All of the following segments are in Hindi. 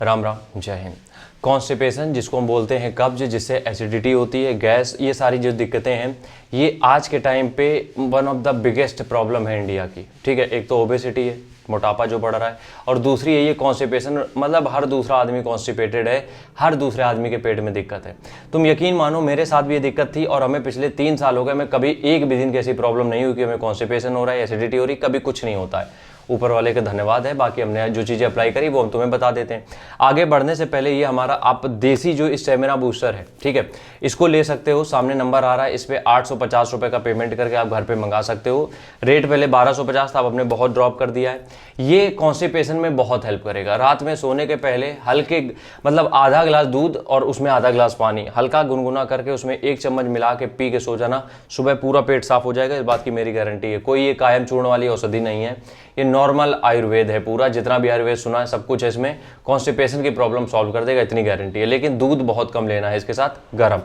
राम राम, जय हिंद। कॉन्स्टिपेशन जिसको हम बोलते हैं कब्ज, जिससे एसिडिटी होती है, गैस, ये सारी जो दिक्कतें हैं ये आज के टाइम पे one of the biggest problem है इंडिया की। ठीक है, एक तो ओबेसिटी है, मोटापा जो बढ़ रहा है, और दूसरी है ये कॉन्स्टिपेशन। मतलब हर दूसरा आदमी कॉन्स्टिपेटेड है, हर दूसरे आदमी के पेट में दिक्कत है। तुम यकीन मानो मेरे साथ भी ये दिक्कत थी और हमें पिछले 3 साल हो गए, मैं कभी एक भी दिन की ऐसी प्रॉब्लम नहीं हुई कि हमें कॉन्स्टिपेशन हो रहा है, एसिडिटी हो रही, कभी कुछ नहीं होता है। ऊपर वाले का धन्यवाद है। बाकी हमने जो चीज़ें अप्लाई करी वो हम तुम्हें बता देते हैं। आगे बढ़ने से पहले ये हमारा आप देसी जो स्टेमिना बूस्टर है, ठीक है, इसको ले सकते हो। सामने नंबर आ रहा है, इस पर 850 रुपये का पेमेंट करके आप घर पे मंगा सकते हो। रेट पहले 1250 था, अब आपने बहुत ड्रॉप कर दिया है। ये कॉन्स्टिपेशन में बहुत हेल्प करेगा। रात में सोने के पहले हल्के मतलब आधा गिलास दूध और उसमें आधा गिलास पानी हल्का गुनगुना करके उसमें 1 चम्मच मिला के पी के सो जाना, सुबह पूरा पेट साफ हो जाएगा। इस बात की मेरी गारंटी है। कोई ये कायम चूर्ण वाली औषधि नहीं है, ये नॉर्मल आयुर्वेद है पूरा। जितना भी आयुर्वेद सुना है सब कुछ है इसमें, कॉन्स्टिपेशन की प्रॉब्लम सॉल्व कर देगा, इतनी गारंटी है। लेकिन दूध बहुत कम लेना है इसके साथ गर्म।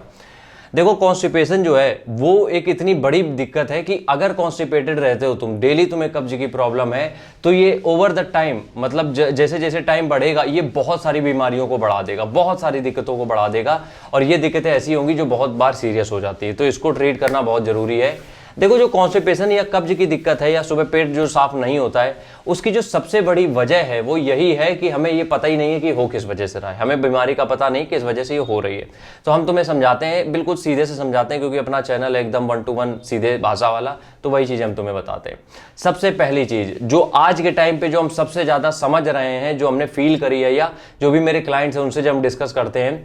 देखो कॉन्स्टिपेशन जो है वो एक इतनी बड़ी दिक्कत है कि अगर कॉन्स्टिपेटेड रहते हो तुम, डेली तुम्हें कब्ज की प्रॉब्लम है, तो ये ओवर द टाइम मतलब जैसे जैसे टाइम बढ़ेगा ये बहुत सारी बीमारियों को बढ़ा देगा, बहुत सारी दिक्कतों को बढ़ा देगा। और ये दिक्कतें ऐसी होंगी जो बहुत बार सीरियस हो जाती है, तो इसको ट्रीट करना बहुत जरूरी है। देखो जो कॉन्स्टिपेशन या कब्ज की दिक्कत है या सुबह पेट जो साफ नहीं होता है, उसकी जो सबसे बड़ी वजह है वो यही है कि हमें ये पता ही नहीं है कि हो किस वजह से रहा है। हमें बीमारी का पता नहीं किस वजह से ये हो रही है। तो हम तुम्हें समझाते हैं, बिल्कुल सीधे से समझाते हैं, क्योंकि अपना चैनल है एकदम 1 to 1 सीधे भाषा वाला, तो वही चीज़ हम तुम्हें बताते हैं। सबसे पहली चीज़ जो आज के टाइम पे जो हम सबसे ज़्यादा समझ रहे हैं, जो हमने फील करी है या जो भी मेरे क्लाइंट्स हैं उनसे जब हम डिस्कस करते हैं,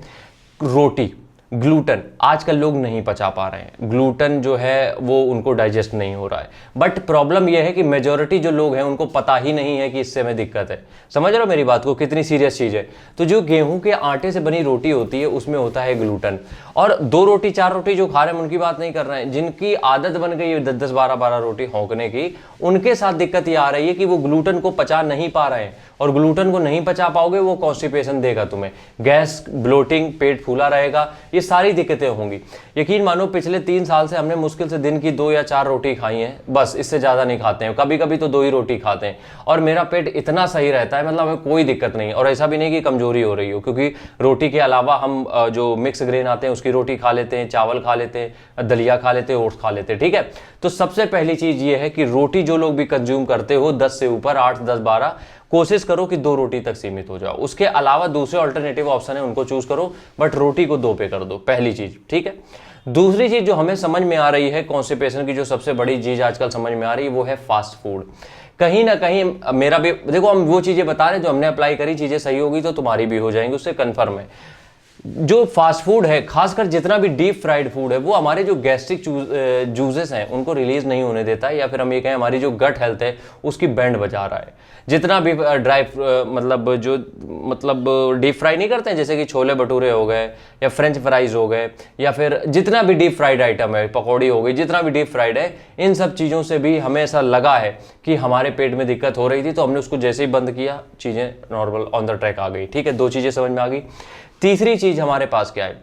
रोटी, ग्लूटन। आजकल लोग नहीं पचा पा रहे हैं, ग्लूटन जो है वो उनको डाइजेस्ट नहीं हो रहा है। बट प्रॉब्लम यह है कि मेजॉरिटी जो लोग हैं उनको पता ही नहीं है कि इससे हमें दिक्कत है। समझ रहे हो मेरी बात को, कितनी सीरियस चीज़ है। तो जो गेहूं के आटे से बनी रोटी होती है उसमें होता है ग्लूटन। और 2 रोटी 4 रोटी जो खा रहे हैं उनकी बात नहीं कर रहे हैं, जिनकी आदत बन गई है 10-10 12-12 रोटी होंकने की, उनके साथ दिक्कत ये आ रही है कि वो ग्लूटन को पचा नहीं पा रहे हैं। और ग्लूटन को नहीं पचा पाओगे वो कॉन्स्टिपेशन देगा तुम्हें, गैस, ब्लोटिंग, पेट फूला रहेगा, ये सारी दिक्कतें होंगी। यकीन मानो पिछले 3 साल से हमने मुश्किल से दिन की 2 या 4 रोटी खाई हैं, बस, इससे ज़्यादा नहीं खाते हैं। कभी कभी तो 2 ही रोटी खाते हैं और मेरा पेट इतना सही रहता है, मतलब हमें कोई दिक्कत नहीं। और ऐसा भी नहीं कि कमजोरी हो रही हो, क्योंकि रोटी के अलावा हम जो मिक्स ग्रेन आते हैं उसकी रोटी खा लेते हैं, चावल खा लेते हैं, दलिया खा लेते हैं, ओट्स खा लेते हैं। ठीक है, तो सबसे पहली चीज़ ये है कि रोटी जो लोग भी कंज्यूम करते हो 10 से ऊपर, 8, 10, 12, कोशिश करो कि 2 रोटी तक सीमित हो जाओ। उसके अलावा दूसरे अल्टरनेटिव ऑप्शन है उनको चूज करो, बट रोटी को 2 पे कर दो, पहली चीज। ठीक है, दूसरी चीज जो हमें समझ में आ रही है कॉन्स्टिपेशन की, जो सबसे बड़ी चीज आजकल समझ में आ रही है वो है फास्ट फूड। कहीं ना कहीं मेरा भी, देखो हम वो चीजें बता रहे हैं जो हमने अप्लाई करी, चीजें सही होगी तो तुम्हारी भी हो जाएंगी, उससे कन्फर्म है। जो फास्ट फूड है, खासकर जितना भी डीप फ्राइड फूड है, वो हमारे जो गैस्ट्रिक जूसेस हैं उनको रिलीज नहीं होने देता है, या फिर हम ये कहें हमारी जो गट हेल्थ है उसकी बैंड बजा रहा है। जितना भी ड्राई मतलब डीप फ्राई नहीं करते हैं, जैसे कि छोले भटूरे हो गए या फ्रेंच फ्राइज हो गए, या फिर जितना भी डीप फ्राइड आइटम है, पकौड़ी हो गई, जितना भी डीप फ्राइड है, इन सब चीज़ों से भी हमें ऐसा लगा है कि हमारे पेट में दिक्कत हो रही थी, तो हमने उसको जैसे ही बंद किया चीज़ें नॉर्मल ऑन द ट्रैक आ गई। ठीक है, 2 चीज़ें समझ में आ गई। तीसरी चीज हमारे पास क्या है,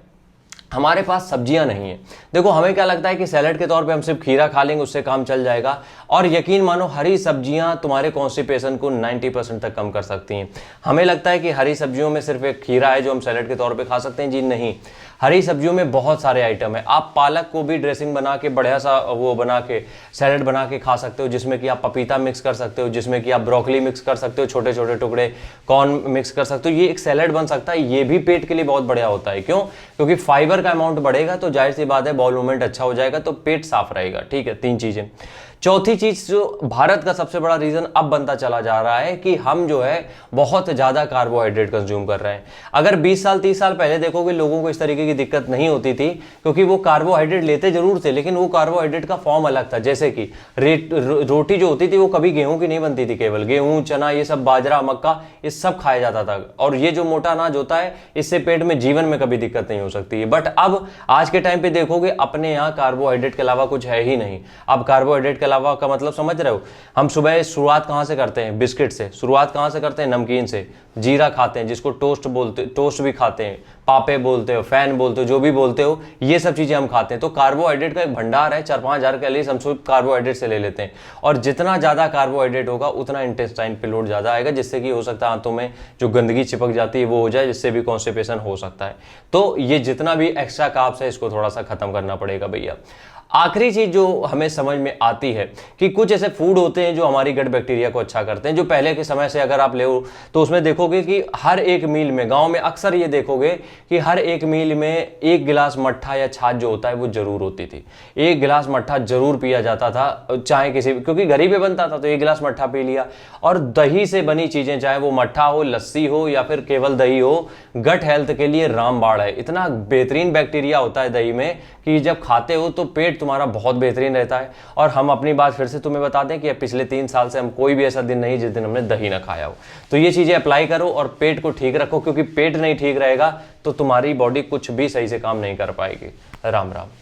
हमारे पास सब्जियां नहीं है। देखो हमें क्या लगता है कि सैलेड के तौर पे हम सिर्फ खीरा खा लेंगे उससे काम चल जाएगा, और यकीन मानो हरी सब्जियां तुम्हारे कॉन्स्टिपेशन को 90% तक कम कर सकती हैं। हमें लगता है कि हरी सब्जियों में सिर्फ एक खीरा है जो हम सैलेड के तौर पे खा सकते हैं, जी नहीं। हरी सब्जियों में बहुत सारे आइटम है। आप पालक को भी ड्रेसिंग बना के बढ़िया सा वो बना के सैलेड बना के खा सकते हो, जिसमें कि आप पपीता मिक्स कर सकते हो, जिसमें कि आप ब्रोकली मिक्स कर सकते हो, छोटे छोटे टुकड़े कॉर्न मिक्स कर सकते हो। ये एक सैलेड बन सकता है, ये भी पेट के लिए बहुत बढ़िया होता है। क्यों? क्योंकि फाइबर का अमाउंट बढ़ेगा तो जाहिर सी बात है बाउल मूवमेंट अच्छा हो जाएगा, तो पेट साफ रहेगा। ठीक है, 3 चीजें। चौथी चीज जो भारत का सबसे बड़ा रीजन अब बनता चला जा रहा है कि हम जो है बहुत ज्यादा कार्बोहाइड्रेट कंज्यूम कर रहे हैं। अगर 20 साल 30 साल पहले देखोगे लोगों को इस तरीके की दिक्कत नहीं होती थी, क्योंकि वो कार्बोहाइड्रेट लेते जरूर थे लेकिन वो कार्बोहाइड्रेट का फॉर्म अलग था। जैसे कि रोटी जो होती थी वो कभी गेहूं की नहीं बनती थी, केवल गेहूं, चना, ये सब, बाजरा, मक्का, ये सब खाया जाता था। और ये जो मोटा अनाज होता है इससे पेट में जीवन में कभी दिक्कत नहीं हो सकती है। बट अब आज के टाइम पे देखोगे अपने यहाँ कार्बोहाइड्रेट के अलावा कुछ है ही नहीं। अब कार्बोहाइड्रेट के अलावा का मतलब समझ रहे हो। हम सुबह शुरुआत कहाँ से करते हैं, बिस्किट से शुरुआत कहाँ से करते हैं, नमकीन से, जीरा खाते हैं जिसको टोस्ट बोलते, टोस्ट भी खाते हैं, पापे बोलते हो, फैन बोलते हो, जो भी बोलते हो, ये सब चीजें हम खाते हैं। तो कार्बोहाइड्रेट का एक भंडार है, 4-5 हज़ार कैलोरीज हम सिर्फ कार्बोहाइड्रेट से ले लेते हैं। और जितना ज्यादा कार्बोहाइड्रेट होगा उतना इंटेस्टाइन पे लोड ज्यादा आएगा, जिससे कि हो सकता है आंतों में जो गंदगी चिपक जाती है वो हो जाए, जिससे भी कॉन्स्टिपेशन हो सकता है। तो ये जितना भी एक्स्ट्रा कार्ब्स है इसको थोड़ा सा खत्म करना पड़ेगा भैया। आखिरी चीज जो हमें समझ में आती है कि कुछ ऐसे फूड होते हैं जो हमारी गट बैक्टीरिया को अच्छा करते हैं, जो पहले के समय से अगर आप ले तो उसमें देखोगे कि हर एक मील में, गांव में अक्सर ये देखोगे कि हर एक मील में एक गिलास मट्ठा या छाछ जो होता है वो जरूर होती थी। एक गिलास मट्ठा जरूर पिया जाता था, चाहे किसी, क्योंकि घर ही पे बनता था तो एक गिलास मट्ठा पी लिया। और दही से बनी चीजें, चाहे वो मट्ठा हो, लस्सी हो या फिर केवल दही हो, गट हेल्थ के लिए रामबाण है। इतना बेहतरीन बैक्टीरिया होता है दही में कि जब खाते हो तो पेट तुम्हारा बहुत बेहतरीन रहता है। और हम अपनी बात फिर से तुम्हें बता दें कि पिछले 3 साल से हम कोई भी ऐसा दिन नहीं जिस दिन हमने दही ना खाया हो। तो ये चीजें अप्लाई करो और पेट को ठीक रखो, क्योंकि पेट नहीं ठीक रहेगा तो तुम्हारी बॉडी कुछ भी सही से काम नहीं कर पाएगी। राम राम।